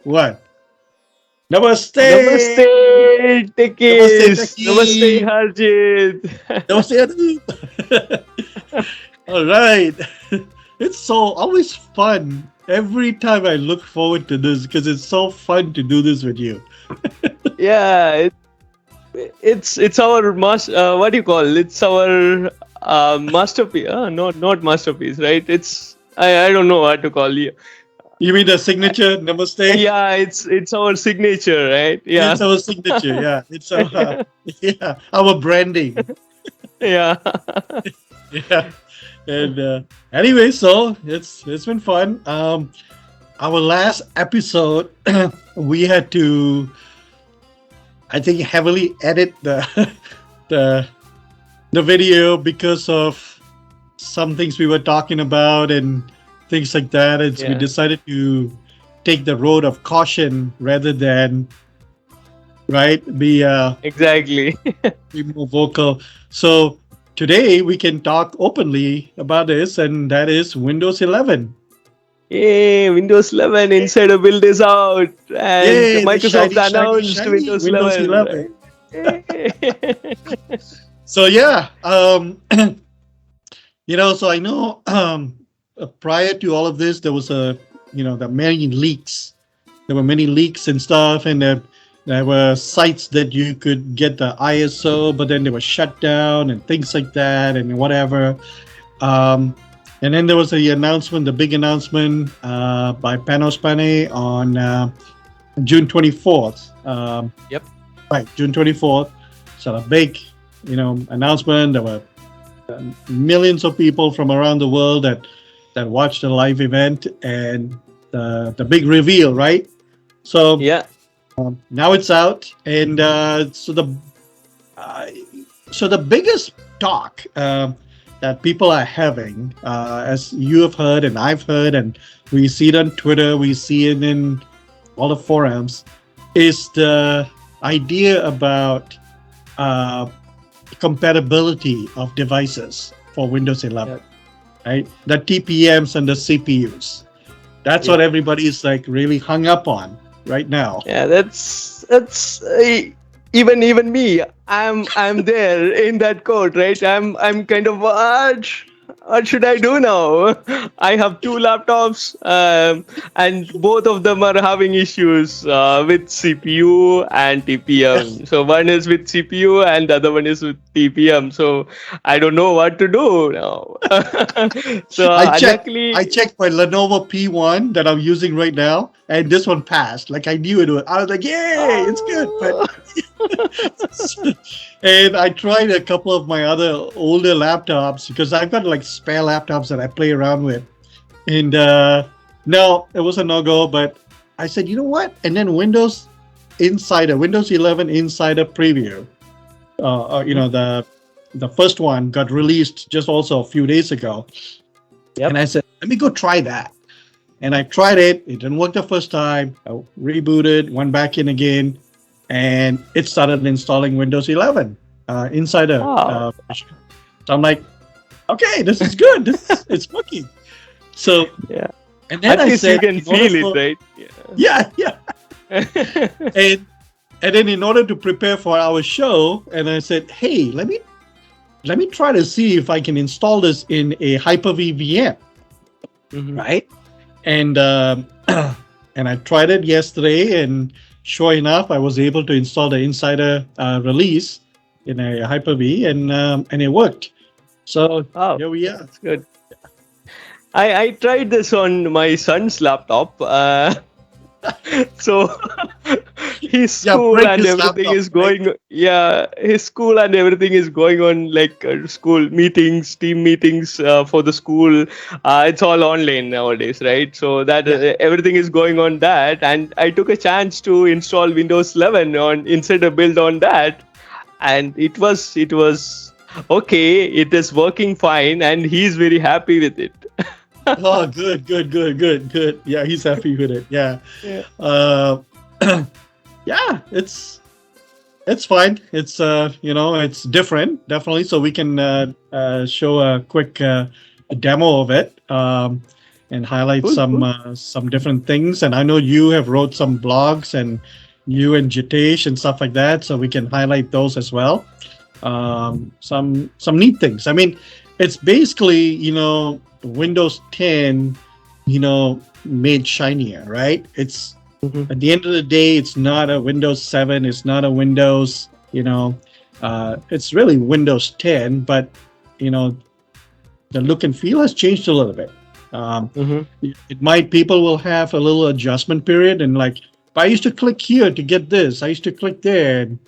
What? Namaste! Namaste Namaste Techies. Namaste Techies! Harjit. Namaste Anup! All right. It's so always fun. Every time I look forward to this because it's so fun to do this with you. Yeah, it's our what do you call? It's our masterpiece. Not masterpiece, right? I don't know what to call you. You mean the signature Namaste? Yeah, it's our signature, right? Yeah. It's our signature. Yeah. It's our yeah our branding. Yeah. Yeah. And anyway, so it's been fun. Our last episode, we had to, I think, heavily edit the the video because of some things we were talking about and things like that. And so we Yeah. decided to take the road of caution rather than right Exactly. be more vocal. So today we can talk openly about this, and that is Windows 11. Yay, Windows 11 Insider build is out, and Yay, the Microsoft shiny, shiny, announced shiny Windows Windows 11. 11. Yay. So yeah, so I know prior to all of this, there was the many leaks. There were many leaks and stuff, and there were sites that you could get the ISO, but then they were shut down and things like that and whatever. Um, and then there was the big announcement by Panos Panay on June 24th. Yep. Right, June 24th. So a big, announcement. There were millions of people from around the world that watched the live event and the big reveal, right? So Yeah. now it's out, and so the biggest talk that people are having, as you have heard and I've heard, and we see it on Twitter, we see it in all the forums, is the idea about compatibility of devices for Windows 11, Yep. right? The TPMs and the CPUs. That's what Yeah. everybody is like really hung up on right now. Yeah, that's even me. I'm there in that code, right? I'm kind of what should I do now? I have two laptops, and both of them are having issues with CPU and TPM. So one is with CPU and the other one is with TPM. So I don't know what to do now. So I checked. luckily, I checked my Lenovo P1 that I'm using right now, and this one passed. Like I knew it would. I was like, "Yay, it's good!" But and I tried a couple of my other older laptops because I've got like spare laptops that I play around with, and no, it was a no go. But I said, you know what? And then Windows 11 Insider Preview, the first one got released just also a few days ago. Yep. And I said, let me go try that. And I tried it. It didn't work the first time. I rebooted, went back in again, and it started installing Windows 11 Insider. Wow. Version. So I'm like, okay, this is good. It's working. So, Yeah. and then At I least said, you can in order feel for- it, right? Yeah. And then in order to prepare for our show, and I said, hey, let me try to see if I can install this in a Hyper-V VM, Mhm. right? And and I tried it yesterday, and sure enough, I was able to install the Insider release in a Hyper-V, and it worked. So Oh, here we are. that's good. I tried this on my son's laptop. So his Yeah, school break and his everything laptop, is going. Yeah, his school and everything is going on like school meetings, team meetings for the school. It's all online nowadays, right? So that Yeah. everything is going on that, and I took a chance to install Windows 11 on Insider build on that, and it was okay. It is working fine, and he's very happy with it. Oh, good. Yeah, he's happy with it. Yeah. Yeah. Uh, yeah, it's fine. It's it's different, definitely. So we can show a quick demo of it. and highlight Cool, cool. some different things. And I know you have wrote some blogs, and you and Jitesh and stuff like that, so we can highlight those as well. Some neat things. I mean, it's basically, Windows 10, made shinier, right? It's Mhm. at the end of the day, it's not a Windows 7, it's not a Windows, it's really Windows 10, but you know the look and feel has changed a little bit. Um, Mhm. it might people will have a little adjustment period, and like I used to click here to get this, I used to click there, and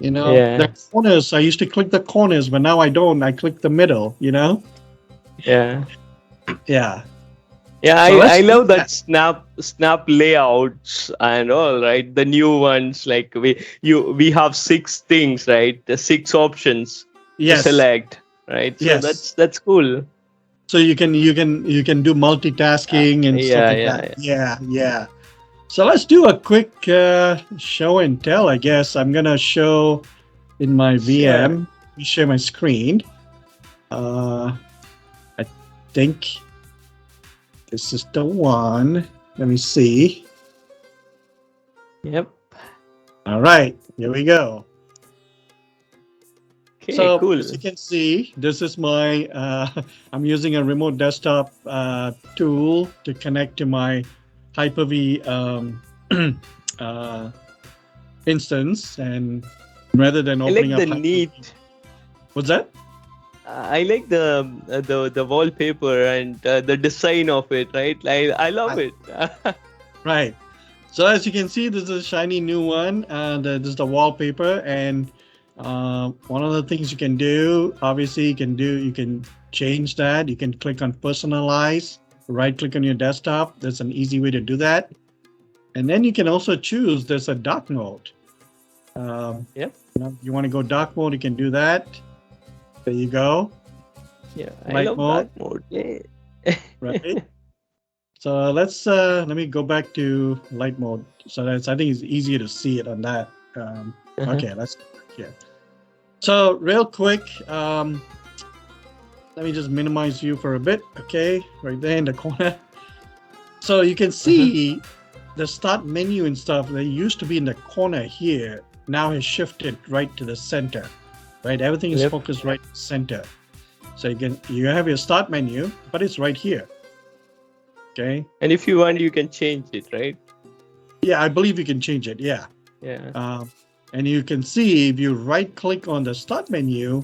the Yeah. corners, I used to click the corners, but now I don't. I click the middle. Yeah. Yeah. Yeah, So I let's do love that that. snap layouts and all, right? The new ones, like we have six things, right? The six options to Yes. select, right? So Yes. that's cool. So you can do multitasking and stuff Yeah, like yeah, that. yeah. Yeah, yeah. So let's do a quick show and tell. I guess I'm gonna show in my Sure. VM. Let me share my screen. Uh, I think this is the one. Let me see. Yep. All right, here we go. Okay, So as you cool. can see, this is my. I'm using a remote desktop tool to connect to my Hyper-V uh, instance, and rather than I opening like up the Hyper-V, neat. what's that? I like the wallpaper and the design of it, right? I love Right. it. Right. So as you can see, this is a shiny new one, and this is the wallpaper. And one of the things you can do, obviously, you can change that. You can click on personalize, right click on your desktop. There's an easy way to do that. And then you can also choose. There's a dark mode. Um, Yep. you want to go dark mode, you can do that. There you go. Yeah, I Light love mode, dark mode. Yeah. right? So let me go back to light mode. So I think it's easier to see it on that. Uh-huh. Okay, let's go back here. So real quick, let me just minimize you for a bit. Okay, right there in the corner. So you can Uh-huh. see the start menu and stuff that used to be in the corner here now has shifted right to the center. Right, everything is Yep. focused right center. So you have your start menu, but it's right here. Okay. And if you want, you can change it, right? Yeah, I believe you can change it. Yeah. Yeah. And you can see if you right click on the start menu,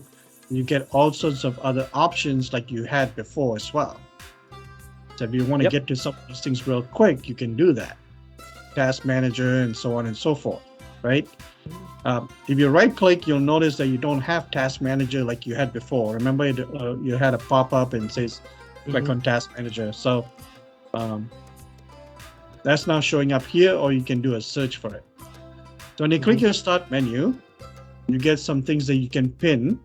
you get all sorts of other options like you had before as well. So if you want to Yep. get to some of these things real quick, you can do that. Task manager and so on and so forth, right? If you right click, you'll notice that you don't have task manager like you had before. Remember, you had a pop up and says click Mhm. on task manager. So um, that's now showing up here, or you can do a search for it. So when you click Mhm. your start menu, you get some things that you can pin.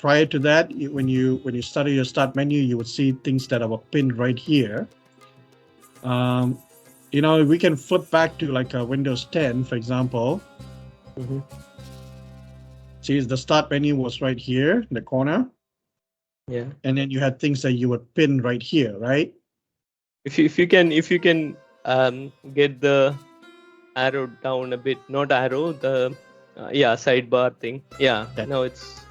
Prior to that, when you started your start menu, you would see things that are pinned right here. Um, we can flip back to like a Windows 10, for example. Mhm. See, the start menu was right here in the corner, Yeah. and then you had things that you would pin right here, right? If you can get the arrow down a bit, not arrow, the yeah, sidebar thing. Yeah. Okay. Now it's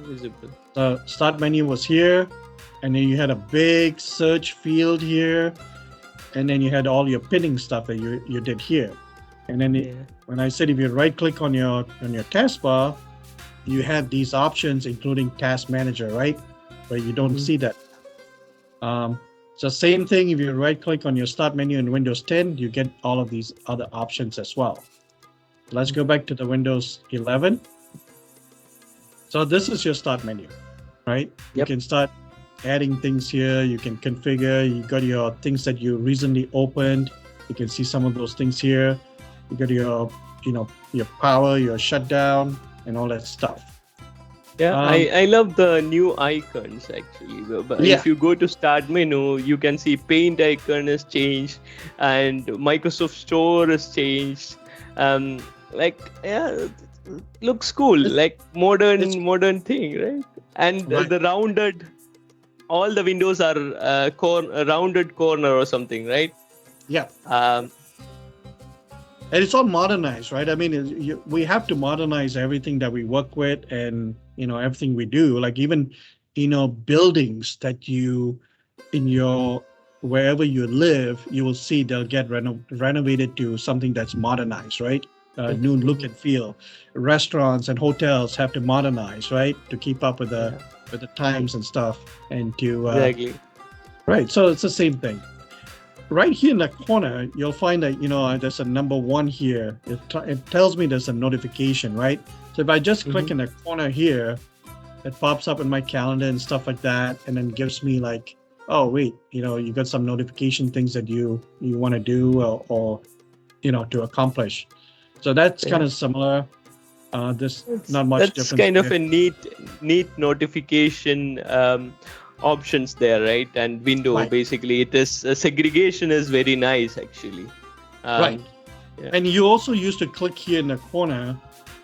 visible. The start menu was here, and then you had a big search field here, and then you had all your pinning stuff that you did here. And then Yeah. when I said if you right click on your taskbar, you have these options, including task manager, right? But you don't Mhm. see that. So same thing, if you right click on your start menu in Windows 10, you get all of these other options as well. Let's go back to the Windows 11. So this is your start menu, right? You Yep. can start adding things here. You can configure. You got your things that you recently opened. You can see some of those things here. You got your power, your shutdown, and all that stuff. Yeah, Um, I love the new icons actually. But yeah, if you go to start menu, you can see Paint icon has changed and Microsoft Store has changed. Like yeah, it looks cool, it's like it's modern thing, right? And right. the rounded all the windows are a rounded corner or something, right? Yeah. Um, And it's all modernized, right? I mean, we have to modernize everything that we work with, and everything we do. Like even buildings that you in your wherever you live, you will see they'll get renovated to something that's modernized, right? New look and feel. Restaurants and hotels have to modernize, right, to keep up with yeah, the times and stuff, and to exactly. right. So it's the same thing. Right here in the corner, you'll find that there's a number 1 here. It tells me there's a notification, right? So if I just click in the corner here, it pops up in my calendar and stuff like that, and then gives me like, oh wait, you got some notification things that you want to do, or to accomplish. So that's kind of similar. There's not much That's difference kind of there. a neat notification options there, right? And window, Right. basically, it is segregation is very nice actually. Right. Yeah. And you also used to click here in the corner,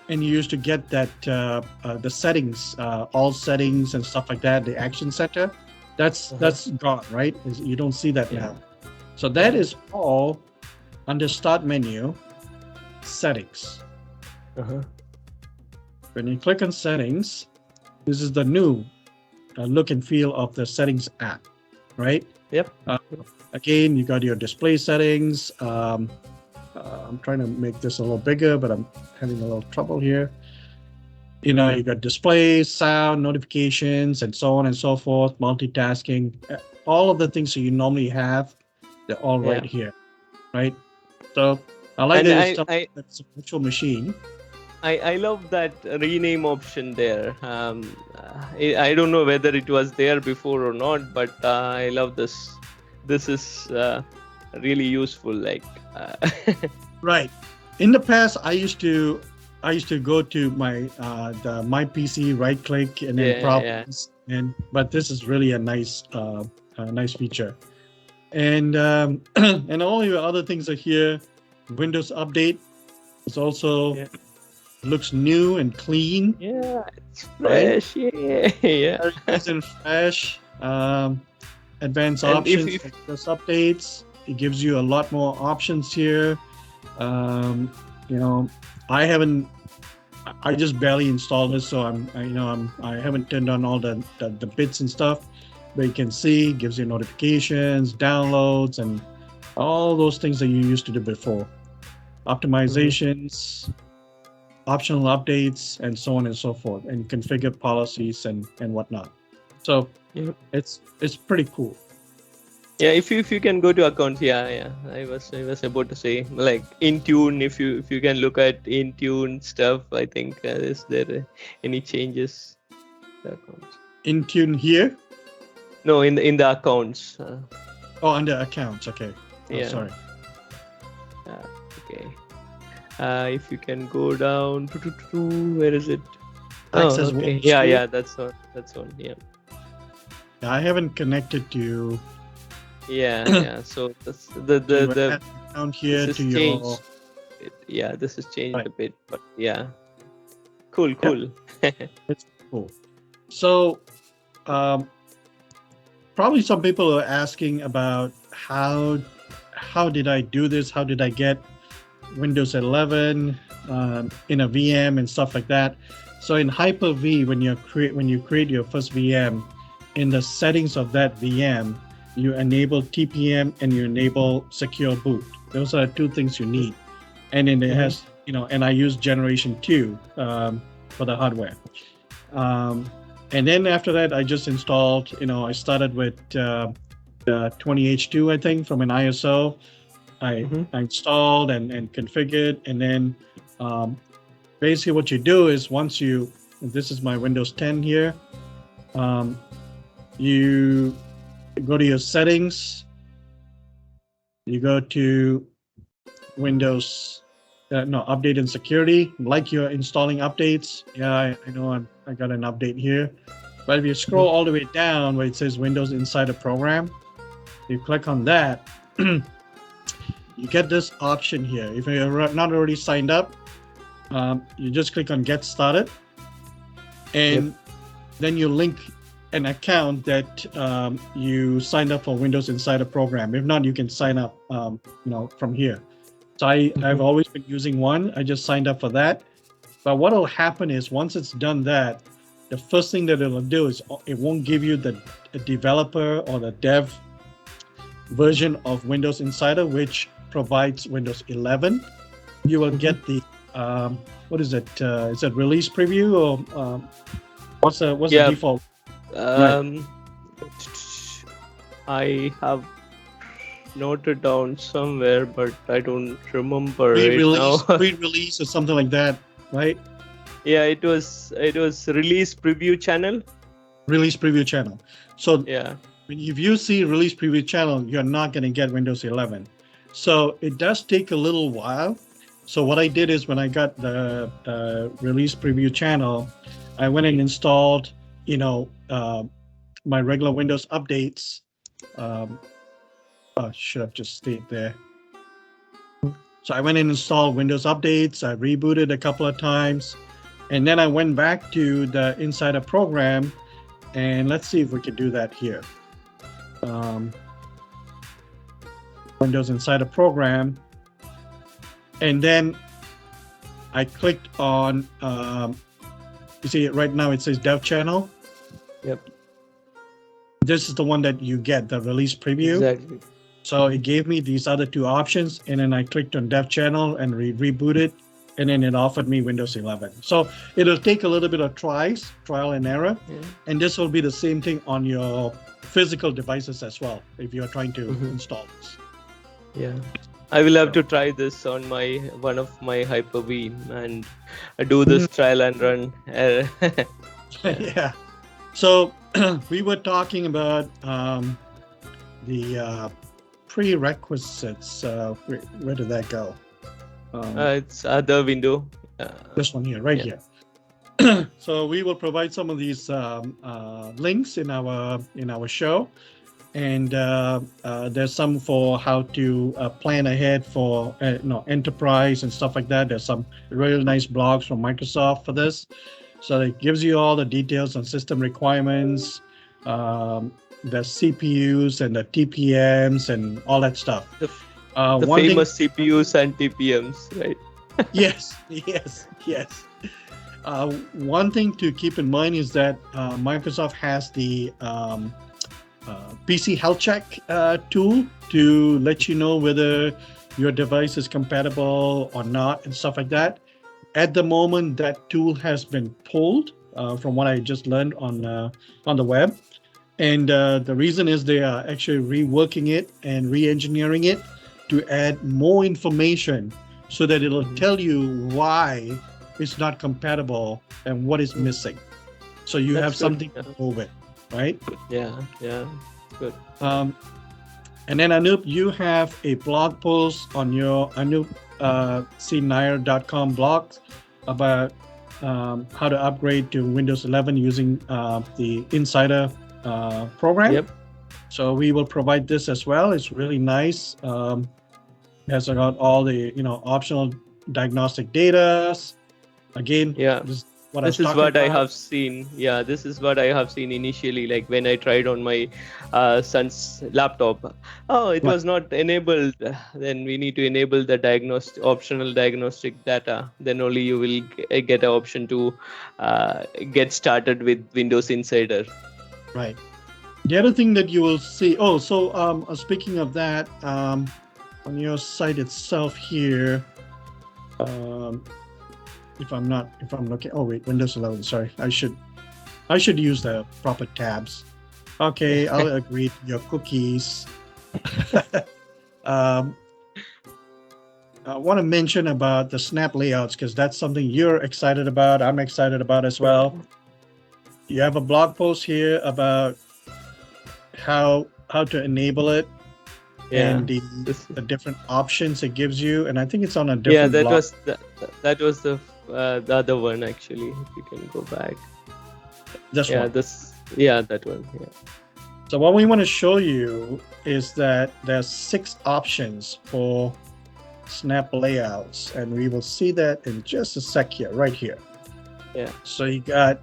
and you used to get that the settings, all settings and stuff like that, the action center. That's gone, right? You don't see that now. So that is all under Start menu, Settings. When you click on Settings, this is the new look and feel of the Settings app, right? Yep. Again, you got your display settings. I'm trying to make this a little bigger, but I'm having a little trouble here. You got display, sound, notifications, and so on and so forth, multitasking, all of the things that you normally have, they're all right here, right? So I like And that it's a virtual machine. I love that rename option there. I don't know whether it was there before or not, but I love this. This is really useful. Like, right. In the past, I used to go to my PC, right click, and then properties, but this is really a nice feature. And and all your other things are here. Windows Update is also looks new and clean. Yeah, it's fresh. Right? Yeah. Nice and fresh. Advanced And options, Windows updates. It gives you a lot more options here. I just barely installed this, so I haven't turned on all the bits and stuff. But you can see, it gives you notifications, downloads, and all those things that you used to do before. Optimizations, optional updates, and so on and so forth, and configure policies and whatnot. So it's pretty cool. Yeah, if you can go to accounts, I was about to say, like Intune. If you can look at Intune stuff, I think is there any changes to accounts? Intune here? No, in the accounts. Under accounts. Okay. Yeah. Sorry. Okay. If you can go down to where is it? Access okay. Yeah, that's one. Yeah. I haven't connected to. Yeah. So the account here to your. Changed. This has changed a bit, but yeah. Cool. It's cool. So, probably some people are asking about how did I do this? How did I get Windows 11 in a VM and stuff like that? So in Hyper-V, when you create your first VM, in the settings of that VM, you enable TPM and you enable secure boot. Those are two things you need. And then it has, and I use generation 2 for the hardware. And then after that, I just installed, I started with the 20H2, I think, from an ISO. I installed and configured. And then basically what you do is this is my Windows 10 here. You go to your settings. You go to Windows, update and security. Like you're installing updates. Yeah, I know I got an update here. But if you scroll all the way down where it says Windows Inside a Program, you click on that, you get this option here. If you're not already signed up, you just click on Get Started. And then you link an account that you signed up for Windows Insider program. If not, you can sign up, from here. So I've always been using one. I just signed up for that. But what will happen is once it's done that, the first thing that it'll do is it won't give you the developer or the dev version of Windows Insider, which provides Windows 11. You will get the what is it? Is it release preview or what's the default? Um, I have noted down somewhere, but I don't remember Pre-release, right now. pre-release or something like that, right? Yeah, it was release preview channel. Release preview channel. So Yeah. if you see release preview channel, you're not going to get Windows 11. So it does take a little while. So what I did is when I got the release preview channel, I went and installed, my regular Windows updates. Should have just stayed there. So I went and installed Windows updates. I rebooted a couple of times. And then I went back to the Insider program. And let's see if we can do that here. Windows Insider program. And then I clicked on, you see right now it says Dev Channel. Yep. This is the one that you get, the release preview. Exactly. So it gave me these other two options, and then I clicked on Dev Channel and rebooted, and then it offered me Windows 11. So it'll take a little bit of trial and error, and this will be the same thing on your physical devices as well, if you're trying to install this. Yeah. I will have to try this on one of my Hyper-V and do this trial and run. Yeah. So we were talking about the prerequisites. Where did that go? It's other window. This one here, right here. So we will provide some of these links in our show, and there's some for how to plan ahead for enterprise and stuff like that. There's some really nice blogs from Microsoft for this, so it gives you all the details on system requirements, the CPUs and the TPMs and all that stuff. The famous CPUs and TPMs, right? Yes. One thing to keep in mind is that Microsoft has the PC Health Check tool to let you know whether your device is compatible or not and stuff like that. At the moment, that tool has been pulled from what I just learned on the web. And the reason is they are actually reworking it and re-engineering it to add more information so that it'll tell you why it's not compatible and what is missing. So you have something to go with, right? Yeah, good. And then Anup, you have a blog post on your AnupCnair.com blog about how to upgrade to Windows 11 using the Insider program. Yep. So we will provide this as well. It's really nice. Has got all the optional diagnostic data. Again, this is what I have seen. Yeah, this is what I have seen initially, like when I tried on my son's laptop. Oh, it was not enabled. Then we need to enable the optional diagnostic data. Then only you will get an option to get started with Windows Insider. Right. The other thing that you will see. Oh, so speaking of that, on your site itself here, if I'm looking. Oh wait, Windows 11. Sorry, I should use the proper tabs. Okay, I'll agree to your cookies. I want to mention about the snap layouts because that's something you're excited about. I'm excited about as well. You have a blog post here about how to enable it and the different options it gives you, and I think it's on a different blog. That was the other one actually. If you can go back. This one. That one. Yeah. So what we want to show you is that there's 6 options for snap layouts, and we will see that in just a sec here, right here. Yeah. So you got,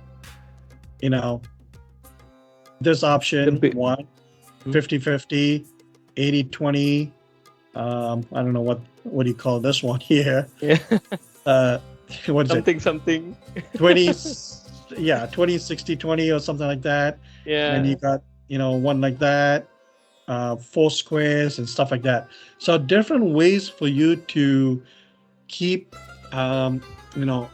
this option The one, Hmm. 50/50, 80/20. I don't know what do you call this one here. Yeah. Uh, what is it? Something. 20, yeah, 20/60/20 or something like that. And then you Yeah. got, one like that, four squares and stuff like that. So different ways for you to keep, um, you know,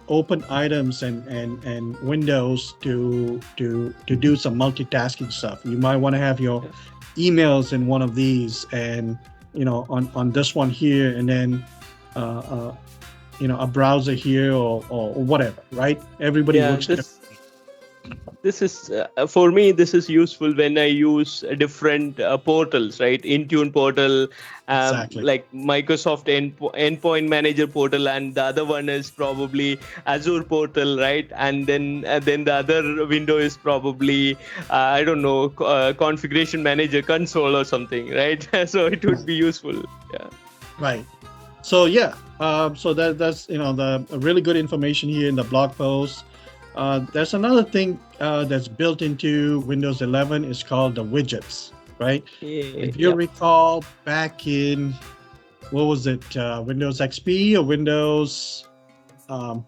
open items and windows to do some multitasking stuff. You might want to have your Yeah. emails in one of these, and on this one here, and then uh, uh, a browser here, or whatever, right? Everybody Yeah. works differently. This is for me, this is useful when I use different portals, right? Intune portal, Exactly. like Microsoft endpoint manager portal, and the other one is probably Azure portal, right? And then the other window is probably I don't know, configuration manager console or something, right? So it would be useful. Yeah. Right. So yeah, so that's the really good information here in the blog post. There's another thing that's built into Windows 11. Is called the widgets, right? If you Yep. recall back in, what was it, Windows XP or Windows? Um,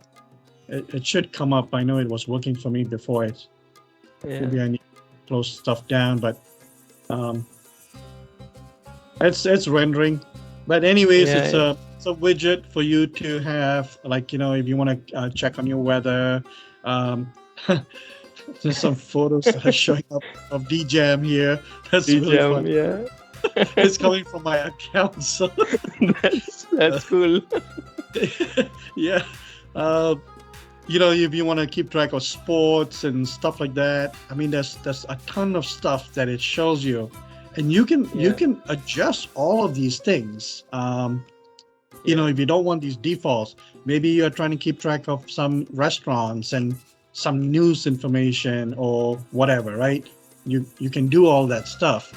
it should come up. I know it was working for me before. Yeah. Maybe I need to close stuff down, but um, it's rendering. But anyways, Yeah. it's a widget for you to have, like, if you want to check on your weather. Um, there's some photos that are showing up of DJam here. That's really DJM, fun. yeah. It's coming from my account, so That's cool. yeah. Uh, if you want to keep track of sports and stuff like that, I mean, there's a ton of stuff that it shows you, and you Yeah. can adjust all of these things. Yeah. If you don't want these defaults, maybe you're trying to keep track of some restaurants and some news information or whatever, right? You can do all that stuff.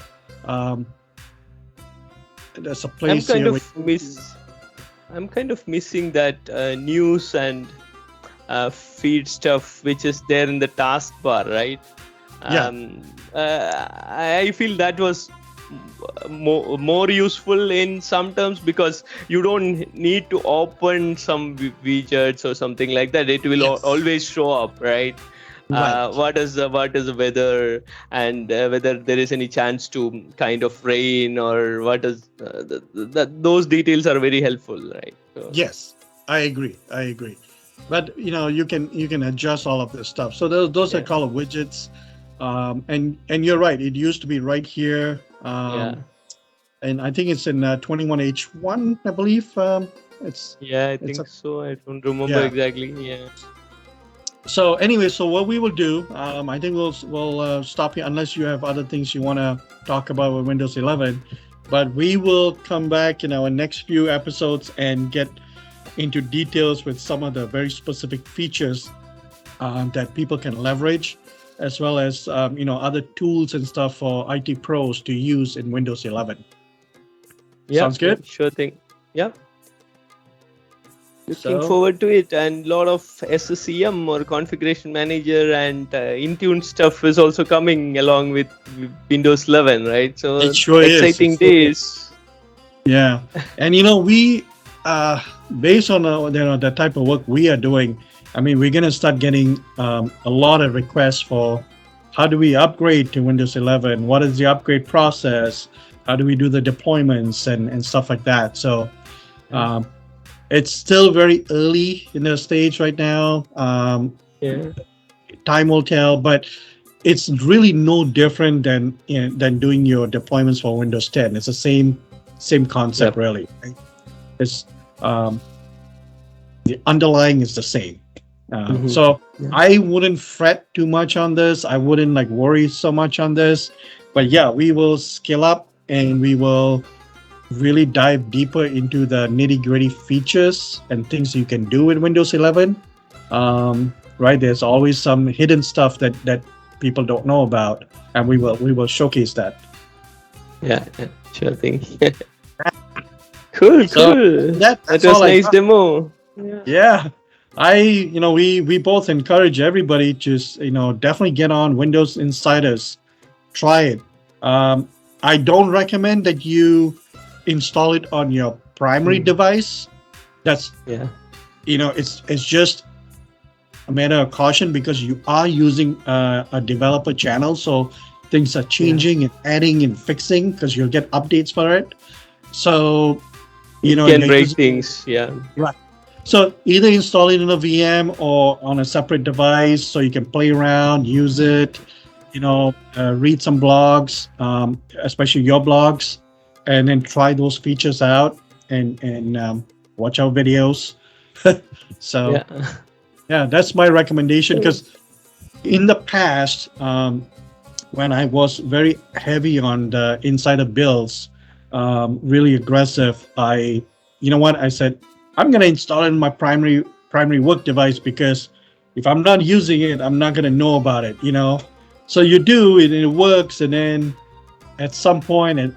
There's a I'm place kind here of I'm kind of missing that news and feed stuff which is there in the taskbar, right? Yeah. I feel that was more useful in some terms, because you don't need to open some widgets or something like that. It will Yes. always show up, right? Right. What is the weather, and whether there is any chance to kind of rain, or what is those details are very helpful, right? So, Yes, I agree. But you can adjust all of this stuff. So those are yeah. called widgets. And you're right. It used to be right here. Yeah. And I think it's in 21H1, I believe. It's Yeah, I it's think a, so. I don't remember yeah. exactly. Yeah. So anyway, so what we will do, I think we'll stop here unless you have other things you want to talk about with Windows 11. But we will come back in our next few episodes and get into details with some of the very specific features that people can leverage, as well as other tools and stuff for IT pros to use in Windows 11. Yeah. Sounds good? Yeah, sure thing. Yeah. Looking So forward to it, and a lot of SCM or configuration manager and Intune stuff is also coming along with Windows 11, right? So it sure is. exciting It sure is. days. Yeah, and we based on the type of work we are doing, I mean, we're gonna start getting a lot of requests for how do we upgrade to Windows 11? What is the upgrade process? How do we do the deployments and stuff like that? So it's still very early in the stage right now. Yeah. Time will tell, but it's really no different than doing your deployments for Windows 10. It's the same concept, Yep. really. Right? It's the underlying is the same. So Yeah. I wouldn't fret too much on this. I wouldn't worry so much on this. But yeah, we will scale up and we will really dive deeper into the nitty-gritty features and things you can do with Windows 11. Right? There's always some hidden stuff that people don't know about, and we will showcase that. Yeah, sure thing. Cool. So That that's was all I nice got. demo. Yeah. Yeah. we both encourage everybody to definitely get on Windows Insiders. Try it. I don't recommend that you install it on your primary Mm. device. That's Yeah. it's just a matter of caution because you are using a developer channel, so things are Yeah. changing and adding and fixing because you'll get updates for it. So It and can you're break using things. Yeah. right. So either install it in a VM or on a separate device so you can play around, use it, read some blogs, especially your blogs, and then try those features out and watch our videos. So Yeah. yeah, that's my recommendation because in the past, when I was very heavy on the insider builds, really aggressive, I said, I'm gonna install it in my primary work device because if I'm not using it, I'm not gonna know about it. So you do it and it works, and then at some point,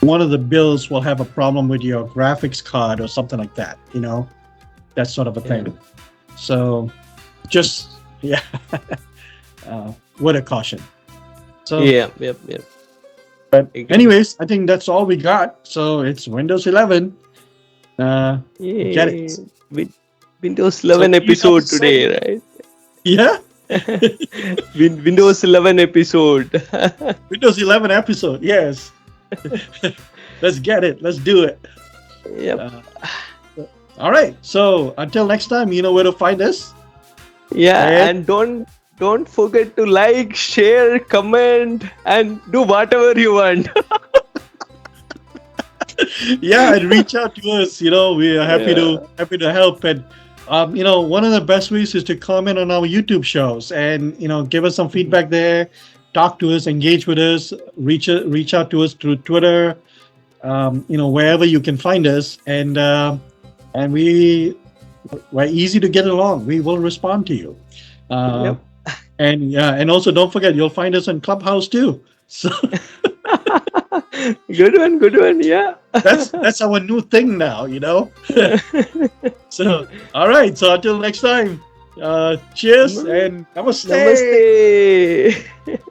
one of the builds will have a problem with your graphics card or something like that. That sort of a Yeah. thing. So just yeah, word of caution. So, Yeah. Yep. Yep. but Agree. anyways, I think that's all we got. So it's Windows 11. Get Yay. it. With Windows So 11 you have to episode say, today, right? yeah, Windows 11 episode. Windows 11 episode. Yes, let's get it. Let's do it. Yep. Uh, all right. So until next time, you know where to find us. Yeah, And and don't forget to like, share, comment, and do whatever you want. yeah, and reach out to us. We are happy Yeah. to help. And one of the best ways is to comment on our YouTube shows and give us some feedback there. Talk to us, engage with us, reach out to us through Twitter, wherever you can find us, and we're easy to get along. We will respond to you. Yep. And yeah, and also don't forget you'll find us on Clubhouse too. So Good one, good one. Yeah. that's our new thing now. So all right. So until next time, cheers and namaste. Namaste.